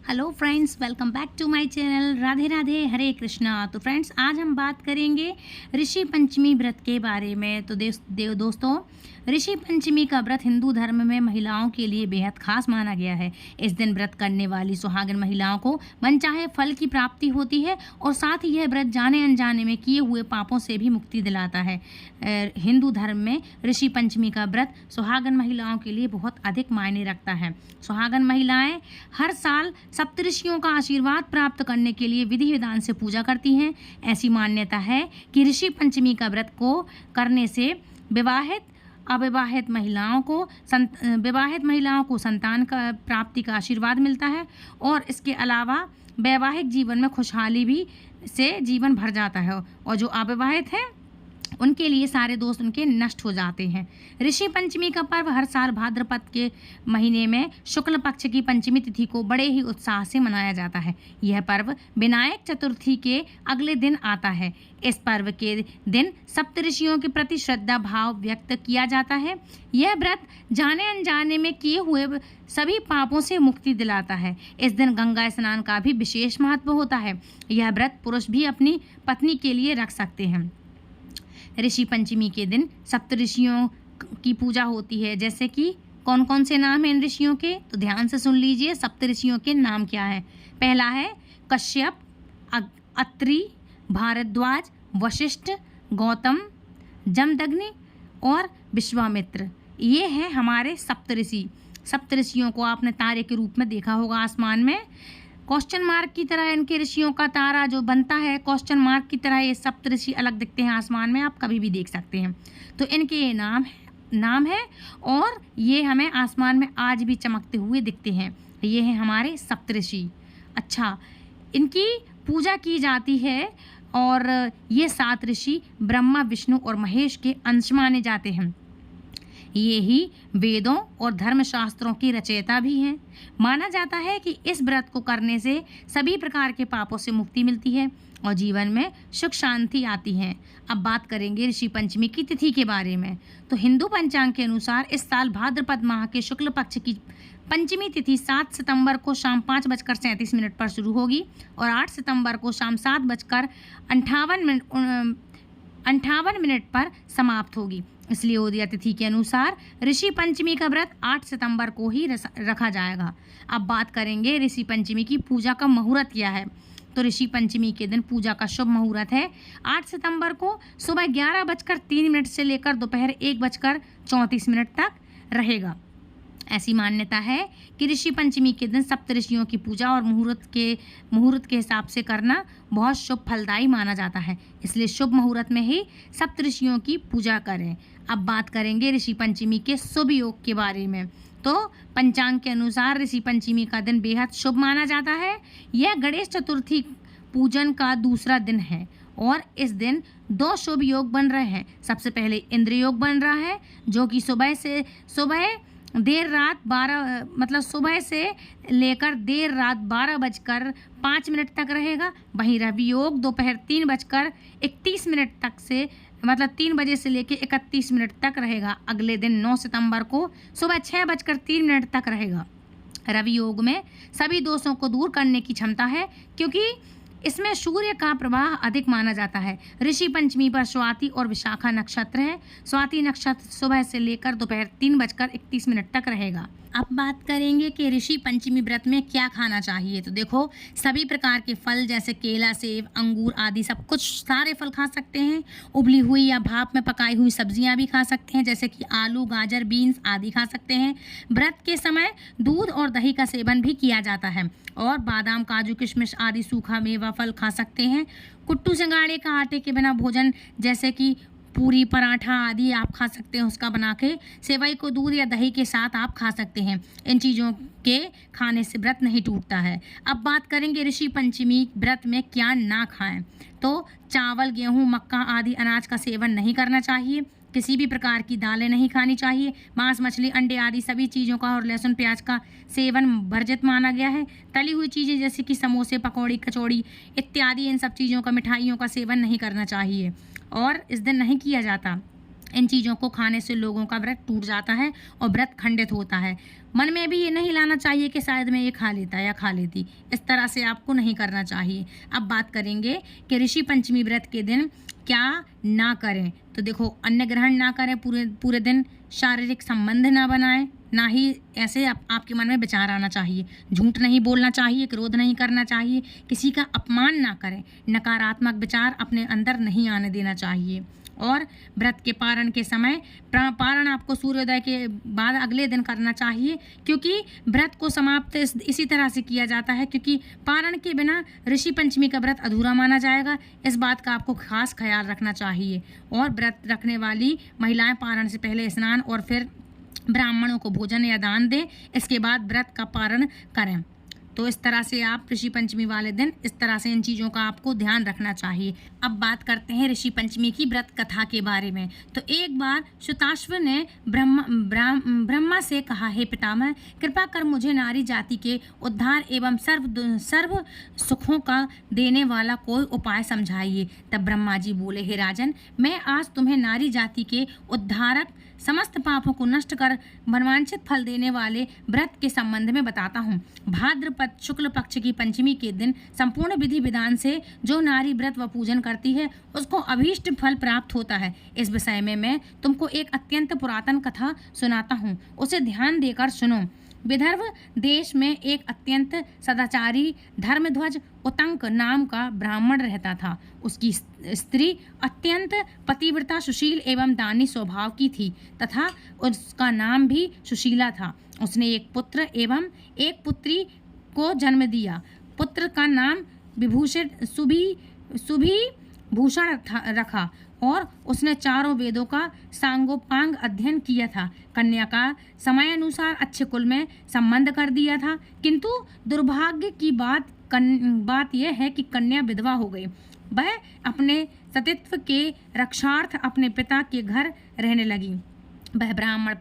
Hello friends, welcome back to my channel. Radhe Radhe, Hare Krishna. तो friends, आज हम बात करेंगे ऋषि पंचमी व्रत के बारे में। तो दोस्तों, ऋषि पंचमी का व्रत हिंदू धर्म में महिलाओं के लिए बेहद खास माना गया है। इस दिन व्रत करने वाली सुहागन महिलाओं को मनचाहे फल की प्राप्ति होती है और साथ ही यह व्रत जाने अनजाने में किए हुए पापों से भी मुक्ति दिलाता है। हिंदू धर्म में ऋषि पंचमी का व्रत सुहागन महिलाओं के लिए बहुत अधिक मायने रखता है। सुहागन महिलाएं हर साल सप्तऋषियों का आशीर्वाद प्राप्त करने के लिए विधि विधान से पूजा करती हैं। ऐसी मान्यता है कि ऋषि पंचमी का व्रत को करने से विवाहित महिलाओं को संतान का प्राप्ति का आशीर्वाद मिलता है और इसके अलावा वैवाहिक जीवन में खुशहाली भी से जीवन भर जाता है और जो अविवाहित हैं उनके लिए सारे दोष उनके नष्ट हो जाते हैं। ऋषि पंचमी का पर्व हर साल भाद्रपद के महीने में शुक्ल पक्ष की पंचमी तिथि को बड़े ही उत्साह से मनाया जाता है। यह पर्व विनायक चतुर्थी के अगले दिन आता है। इस पर्व के दिन सप्तऋषियों के प्रति श्रद्धा भाव व्यक्त किया जाता है। यह व्रत जाने अनजाने में किए हुए सभी पापों से मुक्ति दिलाता है। इस दिन गंगा स्नान का भी विशेष महत्व होता है। यह व्रत पुरुष भी अपनी पत्नी के लिए रख सकते हैं। ऋषि पंचमी के दिन सप्तऋषियों की पूजा होती है। जैसे कि कौन कौन से नाम हैं इन ऋषियों के, तो ध्यान से सुन लीजिए। सप्तऋषियों के नाम क्या है? पहला है कश्यप, अत्रि, भारद्वाज, वशिष्ठ, गौतम, जमदग्नि और विश्वामित्र। ये हैं हमारे सप्तऋषि। सप्तऋषियों को आपने तारे के रूप में देखा होगा आसमान में। क्वेश्चन मार्क की तरह इनके ऋषियों का तारा जो बनता है, क्वेश्चन मार्क की तरह ये सप्तऋषि अलग दिखते हैं आसमान में, आप कभी भी देख सकते हैं। तो इनके ये नाम है और ये हमें आसमान में आज भी चमकते हुए दिखते हैं। ये हैं हमारे सप्तऋषि। अच्छा, इनकी पूजा की जाती है और ये 7 ऋषि ब्रह्मा, विष्णु और महेश के अंश माने जाते हैं। ये ही वेदों और धर्मशास्त्रों की रचयिता भी हैं। माना जाता है कि इस व्रत को करने से सभी प्रकार के पापों से मुक्ति मिलती है और जीवन में सुख शांति आती है। अब बात करेंगे ऋषि पंचमी की तिथि के बारे में। तो हिंदू पंचांग के अनुसार इस साल भाद्रपद माह के शुक्ल पक्ष की पंचमी तिथि 7 सितंबर को शाम 5:37 पर शुरू होगी और 8 सितंबर को शाम 7:58 पर समाप्त होगी। इसलिए उदया तिथि के अनुसार ऋषि पंचमी का व्रत 8 सितंबर को ही रखा जाएगा। अब बात करेंगे ऋषि पंचमी की पूजा का मुहूर्त क्या है। तो ऋषि पंचमी के दिन पूजा का शुभ मुहूर्त है 8 सितंबर को सुबह 11:03 से लेकर दोपहर 1:34 तक रहेगा। ऐसी मान्यता है कि ऋषि पंचमी के दिन सप्तऋषियों की पूजा और मुहूर्त के हिसाब से करना बहुत शुभ फलदायी माना जाता है। इसलिए शुभ मुहूर्त में ही सप्तऋषियों की पूजा करें। अब बात करेंगे ऋषि पंचमी के शुभ योग के बारे में। तो पंचांग के अनुसार ऋषि पंचमी का दिन बेहद शुभ माना जाता है। यह गणेश चतुर्थी पूजन का दूसरा दिन है और इस दिन 2 शुभ योग बन रहे हैं। सबसे पहले इंद्र योग बन रहा है जो कि सुबह से लेकर देर रात 12:05 तक रहेगा। वहीं रवि योग दोपहर 3:31 तक से 3 बजे से लेकर 31 तक रहेगा। अगले दिन 9 सितंबर को सुबह 6:03 तक रहेगा। रवि योग में सभी दोषों को दूर करने की क्षमता है क्योंकि इसमें सूर्य का प्रवाह अधिक माना जाता है। ऋषि पंचमी पर स्वाति और विशाखा नक्षत्र है। स्वाति नक्षत्र सुबह से लेकर दोपहर 3:31 तक रहेगा। अब बात करेंगे कि ऋषि पंचमी व्रत में क्या खाना चाहिए। तो देखो, सभी प्रकार के फल जैसे केला, सेब, अंगूर आदि सब कुछ सारे फल खा सकते हैं। उबली हुई या भाप में पकाई हुई सब्जियां भी खा सकते हैं जैसे कि आलू, गाजर, बीन्स आदि खा सकते हैं। व्रत के समय दूध और दही का सेवन भी किया जाता है और बादाम, काजू, किशमिश आदि सूखा मेवा फल खा सकते हैं। कुट्टू सिंगाड़े का आटे के बिना भोजन जैसे कि पूरी, पराठा आदि आप खा सकते हैं उसका बना के। सेवई को दूध या दही के साथ आप खा सकते हैं। इन चीज़ों के खाने से व्रत नहीं टूटता है। अब बात करेंगे ऋषि पंचमी व्रत में क्या ना खाएं। तो चावल, गेहूं, मक्का आदि अनाज का सेवन नहीं करना चाहिए। किसी भी प्रकार की दालें नहीं खानी चाहिए। मांस, मछली, अंडे आदि सभी चीज़ों का और लहसुन, प्याज का सेवन वर्जित माना गया है। तली हुई चीज़ें जैसे कि समोसे, पकौड़ी, कचौड़ी इत्यादि इन सब चीज़ों का, मिठाइयों का सेवन नहीं करना चाहिए और इस दिन नहीं किया जाता। इन चीज़ों को खाने से लोगों का व्रत टूट जाता है और व्रत खंडित होता है। मन में भी ये नहीं लाना चाहिए कि शायद मैं ये खा लेता या खा लेती, इस तरह से आपको नहीं करना चाहिए। अब बात करेंगे कि ऋषि पंचमी व्रत के दिन क्या ना करें। तो देखो, अन्न ग्रहण ना करें पूरे दिन, शारीरिक संबंध ना बनाएं, ना ही ऐसे आपके मन में विचार आना चाहिए, झूठ नहीं बोलना चाहिए, क्रोध नहीं करना चाहिए, किसी का अपमान ना करें, नकारात्मक विचार अपने अंदर नहीं आने देना चाहिए। और व्रत के पारण के समय पारण आपको सूर्योदय के बाद अगले दिन करना चाहिए, क्योंकि व्रत को समाप्त इसी तरह से किया जाता है, क्योंकि पारण के बिना ऋषि पंचमी का व्रत अधूरा माना जाएगा। इस बात का आपको खास ख्याल रखना चाहिए। और व्रत रखने वाली महिलाएं पारण से पहले स्नान और फिर ब्राह्मणों को भोजन या दान दें, इसके बाद व्रत का पारण करें। तो इस तरह से आप ऋषि पंचमी वाले दिन इस तरह से इन चीज़ों का आपको ध्यान रखना चाहिए। अब बात करते हैं ऋषि पंचमी की व्रत कथा के बारे में। तो एक बार श्रुताश्व ने ब्रह्मा से कहा, हे पितामह, कृपा कर मुझे नारी जाति के उद्धार एवं सर्व सुखों का देने वाला कोई उपाय समझाइए। तब ब्रह्मा जी बोले, हे राजन, मैं आज तुम्हें नारी जाति के उद्धारक, समस्त पापों को नष्ट कर मनवांछित फल देने वाले व्रत के संबंध में बताता हूँ। भाद्रपद शुक्ल पक्ष की पंचमी के दिन संपूर्ण विधि विधान से जो नारी व्रत व पूजन करती है उसको अभीष्ट फल प्राप्त होता है। इस विषय में मैं तुमको एक अत्यंत पुरातन कथा सुनाता हूँ, उसे ध्यान देकर सुनो। विदर्भ देश में एक अत्यंत सदाचारी धर्मध्वज उतंक नाम का ब्राह्मण रहता था। उसकी स्त्री अत्यंत पतिव्रता, सुशील एवं दानी स्वभाव की थी तथा उसका नाम भी सुशीला था। उसने एक पुत्र एवं एक पुत्री को जन्म दिया। पुत्र का नाम विभूषण सुभी भूषण रखा और उसने चारों वेदों का सांगोपांग अध्ययन किया था। कन्या का समय अनुसार अच्छे कुल में संबंध कर दिया था, किंतु दुर्भाग्य की बात यह है कि कन्या विधवा हो गई। वह अपने सतीत्व के रक्षार्थ अपने पिता के घर रहने लगी। वह ब्राह्मण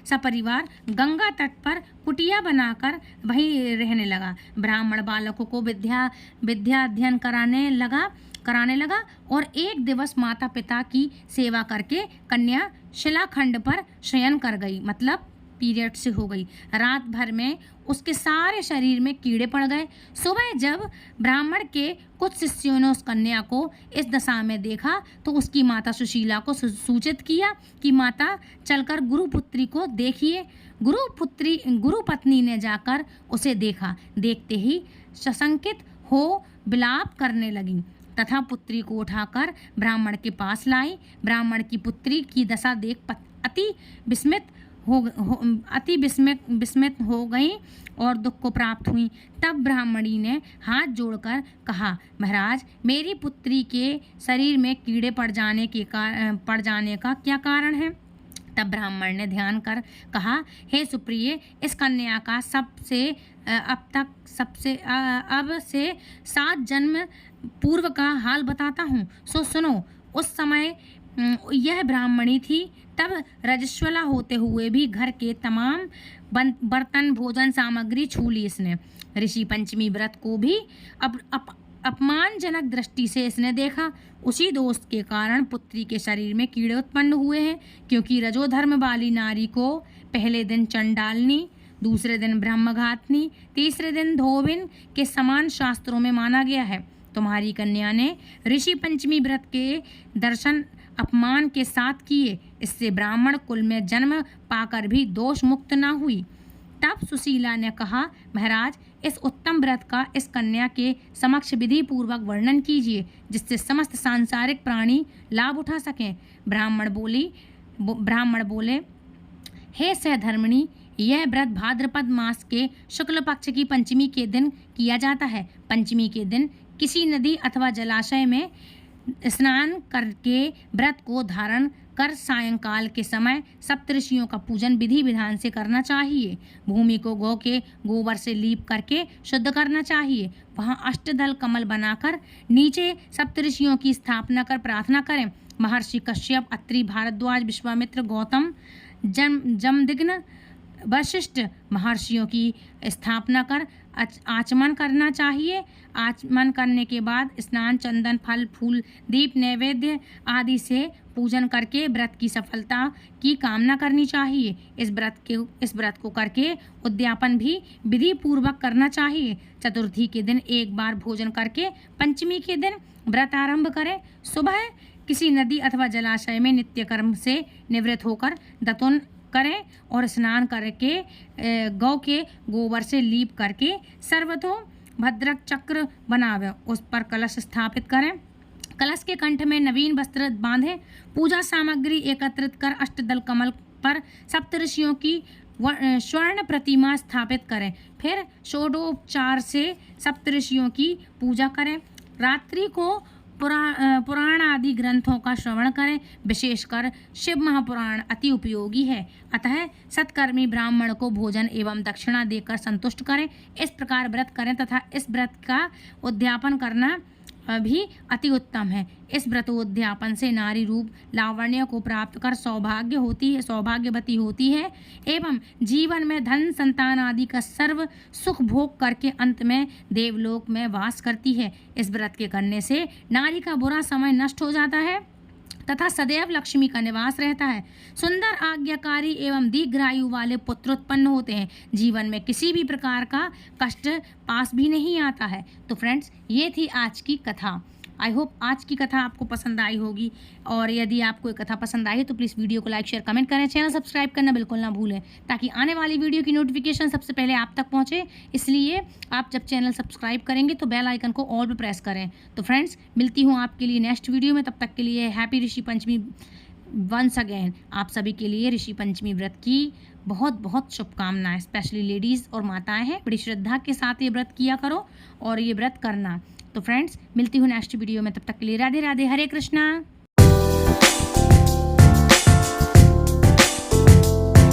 सपरिवार गंगा तट पर कुटिया बनाकर वहीं रहने लगा। ब्राह्मण बालकों को विद्या अध्ययन कराने लगा और एक दिवस माता पिता की सेवा करके कन्या शिलाखंड पर शयन कर गई, मतलब पीरियड से हो गई। रात भर में उसके सारे शरीर में कीड़े पड़ गए। सुबह जब ब्राह्मण के कुछ शिष्यों ने उस कन्या को इस दशा में देखा तो उसकी माता सुशीला को सूचित किया कि माता, चलकर गुरुपुत्री को देखिए। गुरुपत्नी ने जाकर उसे देखा। देखते ही सशंकित हो विलाप करने लगी तथा पुत्री को उठाकर ब्राह्मण के पास लाई। ब्राह्मण की पुत्री की दशा देख अति विस्मित हो गई और दुख को प्राप्त हुई। तब ब्राह्मणी ने हाथ जोड़कर कहा, महाराज, मेरी पुत्री के शरीर में कीड़े पड़ जाने का क्या कारण है? तब ब्राह्मण ने ध्यान कर कहा, हे सुप्रिय, इस कन्या का अब से 7 जन्म पूर्व का हाल बताता हूँ, सो सुनो। उस समय यह ब्राह्मणी थी। तब रजस्वला होते हुए भी घर के तमाम बर्तन, भोजन सामग्री छू ली इसने। ऋषि पंचमी व्रत को भी अपमानजनक दृष्टि से इसने देखा। उसी दोष के कारण पुत्री के शरीर में कीड़े उत्पन्न हुए हैं, क्योंकि रजोधर्म वाली नारी को पहले दिन चंडालनी, दूसरे दिन ब्रह्मघातनी, तीसरे दिन धोबिन के समान शास्त्रों में माना गया है। तुम्हारी कन्या ने ऋषि पंचमी व्रत के दर्शन अपमान के साथ किए, इससे ब्राह्मण कुल में जन्म पाकर भी दोष मुक्त न हुई। तब सुशीला ने कहा, महाराज, इस उत्तम व्रत का इस कन्या के समक्ष विधि पूर्वक वर्णन कीजिए, जिससे समस्त सांसारिक प्राणी लाभ उठा सकें। ब्राह्मण बोले, हे सहधर्मिणी, यह व्रत भाद्रपद मास के शुक्ल पक्ष की पंचमी के दिन किया जाता है। पंचमी के दिन किसी नदी अथवा जलाशय में स्नान करके व्रत को धारण कर सायंकाल के समय सप्तऋषियों का पूजन विधि विधान से करना चाहिए। भूमि को गौ के गोबर से लीप करके शुद्ध करना चाहिए। वहाँ अष्टदल कमल बनाकर नीचे सप्तऋषियों की स्थापना कर प्रार्थना करें। महर्षि कश्यप, अत्रि, भारद्वाज, विश्वामित्र, गौतम, जमदग्नि, वशिष्ठ महर्षियों की स्थापना कर आचमन करना चाहिए। आचमन करने के बाद स्नान, चंदन, फल फूल, दीप, नैवेद्य आदि से पूजन करके व्रत की सफलता की कामना करनी चाहिए। इस व्रत को करके उद्यापन भी विधि पूर्वक करना चाहिए। चतुर्थी के दिन एक बार भोजन करके पंचमी के दिन व्रत आरंभ करें। सुबह किसी नदी अथवा जलाशय में नित्य कर्म से निवृत्त होकर दातुन करें और स्नान करके गौ के गोबर से लीप करके सर्वतो भद्रक चक्र बनावे, उस पर कलश स्थापित करें। कलश के कंठ में नवीन वस्त्र बांधें। पूजा सामग्री एकत्रित कर अष्टदल कमल पर सप्तऋषियों की स्वर्ण प्रतिमा स्थापित करें। फिर षोडोपचार से सप्तऋषियों की पूजा करें। रात्रि को पुराण आदि ग्रंथों का श्रवण करें। विशेषकर शिव महापुराण अति उपयोगी है, अतः सत्कर्मी ब्राह्मण को भोजन एवं दक्षिणा देकर संतुष्ट करें। इस प्रकार व्रत करें तथा इस व्रत का उद्यापन करना भी अति उत्तम है। इस व्रतोद्यापन से नारी रूप लावण्य को प्राप्त कर सौभाग्यवती होती है एवं जीवन में धन, संतान आदि का सर्व सुख भोग करके अंत में देवलोक में वास करती है। इस व्रत के करने से नारी का बुरा समय नष्ट हो जाता है तथा सदैव लक्ष्मी का निवास रहता है। सुंदर, आज्ञाकारी एवं दीर्घायु वाले पुत्र उत्पन्न होते हैं। जीवन में किसी भी प्रकार का कष्ट पास भी नहीं आता है। तो फ्रेंड्स, ये थी आज की कथा। आई होप आज की कथा आपको पसंद आई होगी, और यदि आपको ये कथा पसंद आई तो प्लीज़ वीडियो को लाइक, शेयर, कमेंट करें। चैनल सब्सक्राइब करना बिल्कुल ना भूलें ताकि आने वाली वीडियो की नोटिफिकेशन सबसे पहले आप तक पहुंचे। इसलिए आप जब चैनल सब्सक्राइब करेंगे तो बेल आइकन को ऑल पर प्रेस करें। तो फ्रेंड्स, मिलती हूँ आपके लिए नेक्स्ट वीडियो में। तब तक के लिए happy Rishi Panchami once again. आप सभी के लिए ऋषि पंचमी व्रत की बहुत बहुत शुभकामनाएं। स्पेशली लेडीज़ और माताएं हैं, बड़ी श्रद्धा के साथ ये व्रत किया करो और ये व्रत करना। तो फ्रेंड्स, मिलती हूँ नेक्स्ट वीडियो में। तब तक के लिए राधे राधे, हरे कृष्णा।